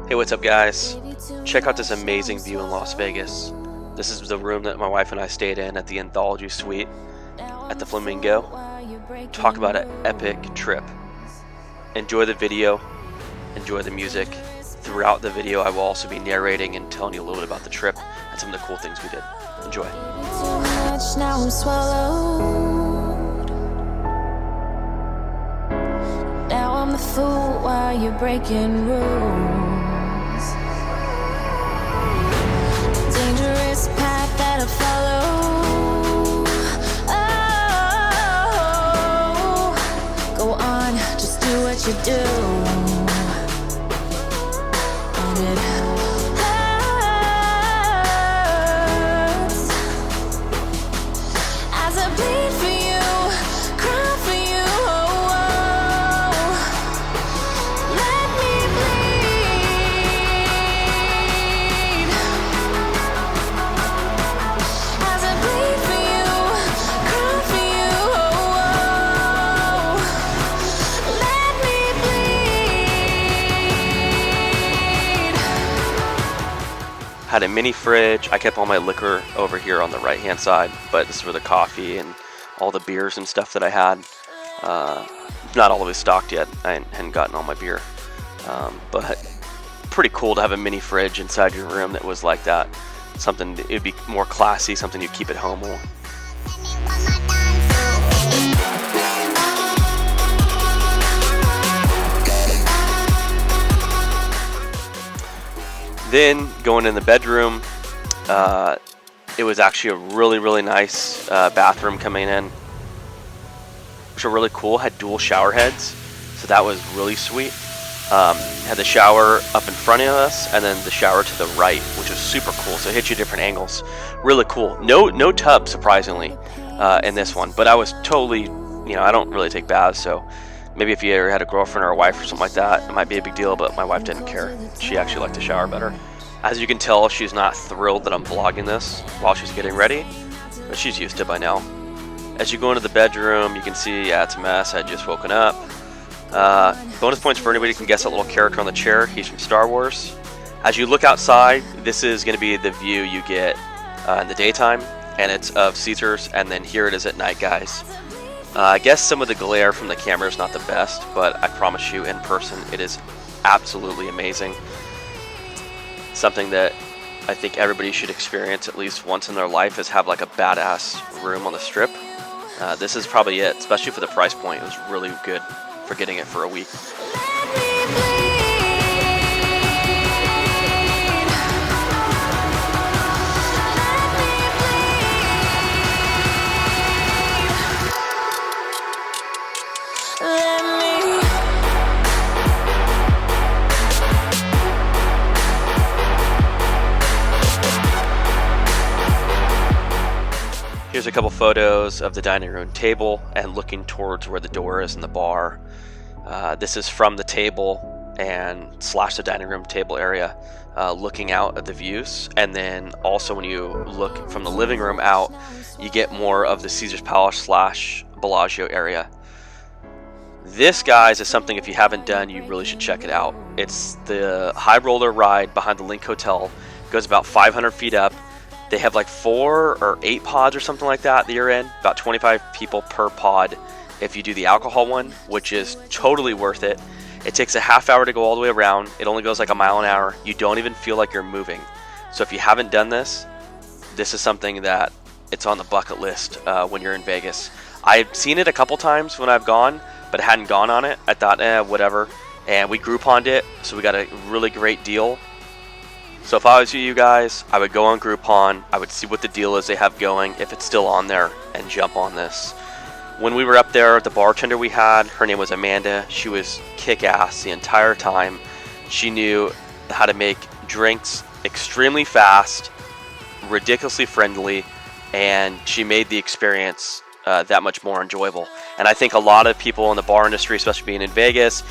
Hey, what's up guys? Check out this amazing view in Las Vegas. This is the room that my wife and I stayed in at the Anthology Suite at the Flamingo. Talk about an epic trip. Enjoy the video, enjoy the music. Throughout the video I will also be narrating and telling you a little bit about the trip and some of the cool things we did. Enjoy. Now I'm swallowed. Now I'm the fool while you're breaking rules. Dangerous path that I follow. Oh, go on, just do what you do. And it hurts as I bleed for you, cry for you. Oh, let me bleed as I bleed for you, cry for you. Oh, let me bleed. Had a mini fridge. I kept all my liquor over here on the right hand side, but this is where the coffee and all the beers and stuff that I had. Not all of it stocked yet. I hadn't gotten all my beer, but pretty cool to have a mini fridge inside your room that was like that. Something, it'd be more classy, something you keep at home. Then going in the bedroom, it was actually a really nice bathroom coming in, which were really cool. Had dual shower heads, so that was really sweet. Had the shower up in front of us and then the shower to the right, which was super cool. So it hit you different angles. Really cool. No tub, surprisingly, in this one. But I was totally, I don't really take baths, so maybe if you ever had a girlfriend or a wife or something like that, it might be a big deal, but my wife didn't care. She actually liked to shower better. As you can tell, she's not thrilled that I'm vlogging this while she's getting ready, but she's used to it by now. As you go into the bedroom, you can see, yeah, it's a mess. I had just woken up. Bonus points for anybody who can guess that little character on the chair. He's from Star Wars. As you look outside, this is going to be the view you get in the daytime, and it's of Caesars, and then here it is at night, guys. I guess some of the glare from the camera is not the best, but I promise you in person it is absolutely amazing. Something that I think everybody should experience at least once in their life is have like a badass room on the strip. This is probably it, especially for the price point. It was really good for getting it for a week. Here's a couple photos of the dining room table and looking towards where the door is in the bar. This is from the table and / the dining room table area, looking out at the views. And then also when you look from the living room out, you get more of the Caesars Palace / Bellagio area. This, guys, is something if you haven't done, you really should check it out. It's the high roller ride behind the Link Hotel. It goes about 500 feet up. They have like 4 or 8 pods or something like that you're in. About 25 people per pod if you do the alcohol one, which is totally worth it. It takes a half hour to go all the way around. It only goes like a mile an hour. You don't even feel like you're moving. So if you haven't done this, this is something that it's on the bucket list when you're in Vegas. I've seen it a couple times when I've gone, but hadn't gone on it. I thought, whatever. And we Grouponed it, so we got a really great deal. So if I was you guys, I would go on Groupon, I would see what the deal is they have going, if it's still on there, and jump on this. When we were up there, the bartender we had, her name was Amanda. She was kick-ass the entire time. She knew how to make drinks extremely fast, ridiculously friendly, and she made the experience that much more enjoyable. And I think a lot of people in the bar industry, especially being in Vegas,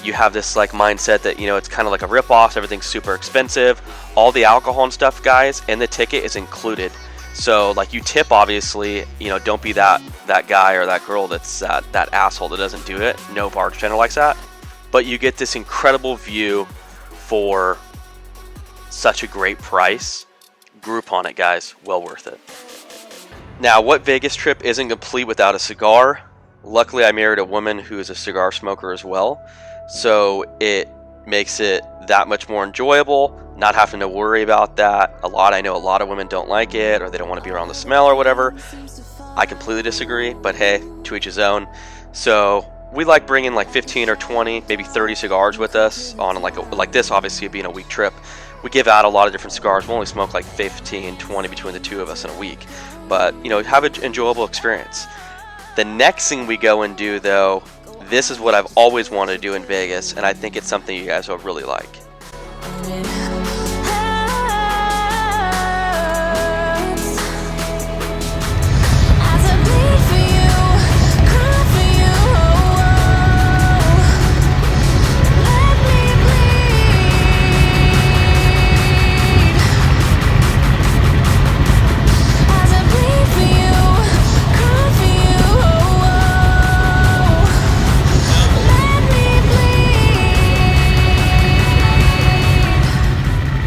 you have this like mindset that it's kind of like a rip-off. Everything's super expensive. All the alcohol and stuff, guys, in the ticket is included. So like you tip, obviously, don't be that guy or that girl that's that asshole that doesn't do it. No bartender likes that. But you get this incredible view for such a great price. Groupon it, guys. Well worth it. Now, what Vegas trip isn't complete without a cigar? Luckily, I married a woman who is a cigar smoker as well, so it makes it that much more enjoyable, not having to worry about that. I know a lot of women don't like it, or they don't want to be around the smell or whatever. I completely disagree, but hey, to each his own. So we like bringing like 15 or 20, maybe 30 cigars with us on like this, obviously being a week trip. We give out a lot of different cigars. We only smoke like 15, 20 between the two of us in a week, but have an enjoyable experience. The next thing we go and do, though, this is what I've always wanted to do in Vegas, and I think it's something you guys will really like.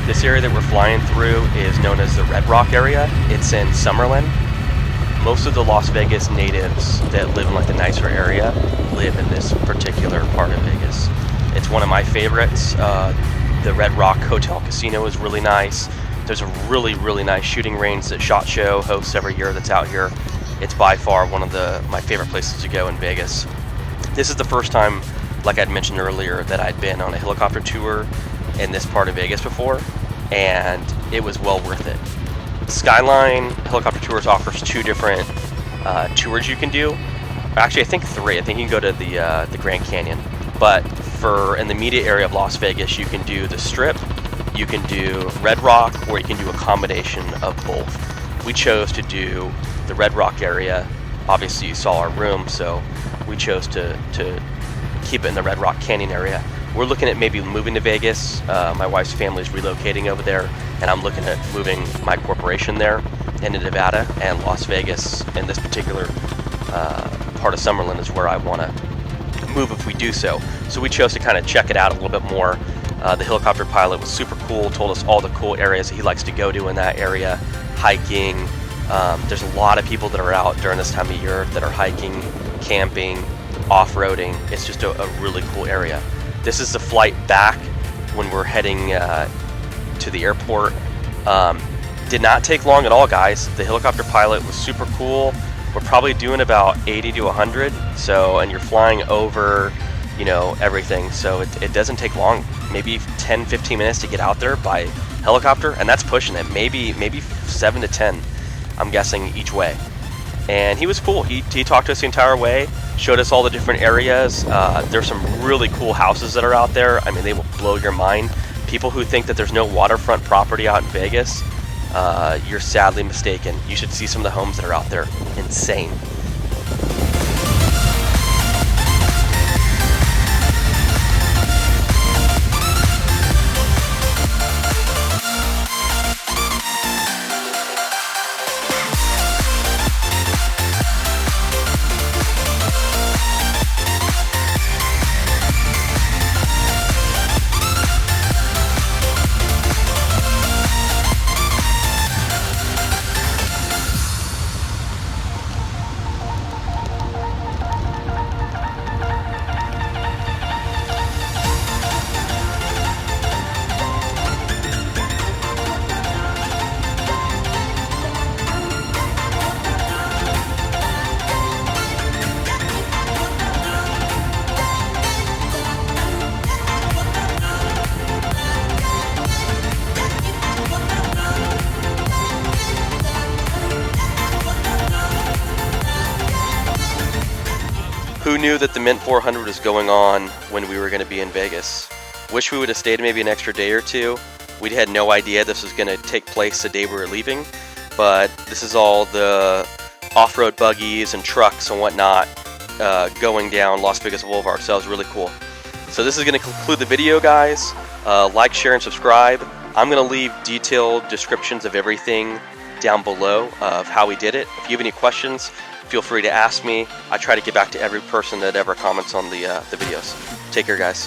This area that we're flying through is known as the Red Rock area. It's in Summerlin. Most of the Las Vegas natives that live in like the nicer area live in this particular part of Vegas. It's one of my favorites. The Red Rock Hotel Casino is really nice. There's a really, really nice shooting range that SHOT Show hosts every year that's out here. It's by far one of my favorite places to go in Vegas. This is the first time, like I'd mentioned earlier, that I'd been on a helicopter tour in this part of Vegas before, and it was well worth it. Skyline Helicopter Tours offers 2 different tours you can do. Actually, I think 3. I think you can go to the Grand Canyon. But in the immediate area of Las Vegas, you can do the Strip, you can do Red Rock, or you can do a combination of both. We chose to do the Red Rock area. Obviously, you saw our room, so we chose to keep it in the Red Rock Canyon area. We're looking at maybe moving to Vegas. My wife's family is relocating over there, and I'm looking at moving my corporation there into Nevada, and Las Vegas in this particular part of Summerlin is where I want to move if we do so. So we chose to kind of check it out a little bit more. The helicopter pilot was super cool, told us all the cool areas that he likes to go to in that area, hiking. There's a lot of people that are out during this time of year that are hiking, camping, off-roading. It's just a really cool area. This is the flight back when we're heading to the airport. Did not take long at all, guys. The helicopter pilot was super cool. We're probably doing about 80 to 100. And you're flying over, everything. So it doesn't take long, maybe 10, 15 minutes to get out there by helicopter. And that's pushing it. Maybe 7 to 10, I'm guessing, each way. And he was cool. He talked to us the entire way, showed us all the different areas. There's some really cool houses that are out there. I mean, they will blow your mind. People who think that there's no waterfront property out in Vegas, you're sadly mistaken. You should see some of the homes that are out there. Insane. Who knew that the Mint 400 was going on when we were going to be in Vegas? Wish we would have stayed maybe an extra day or two. We had no idea this was going to take place the day we were leaving, but this is all the off-road buggies and trucks and whatnot going down Las Vegas Boulevard, so that was really cool. So this is going to conclude the video, guys. Like, share, and subscribe. I'm going to leave detailed descriptions of everything down below of how we did it. If you have any questions, feel free to ask me. I try to get back to every person that ever comments on the videos. Take care, guys.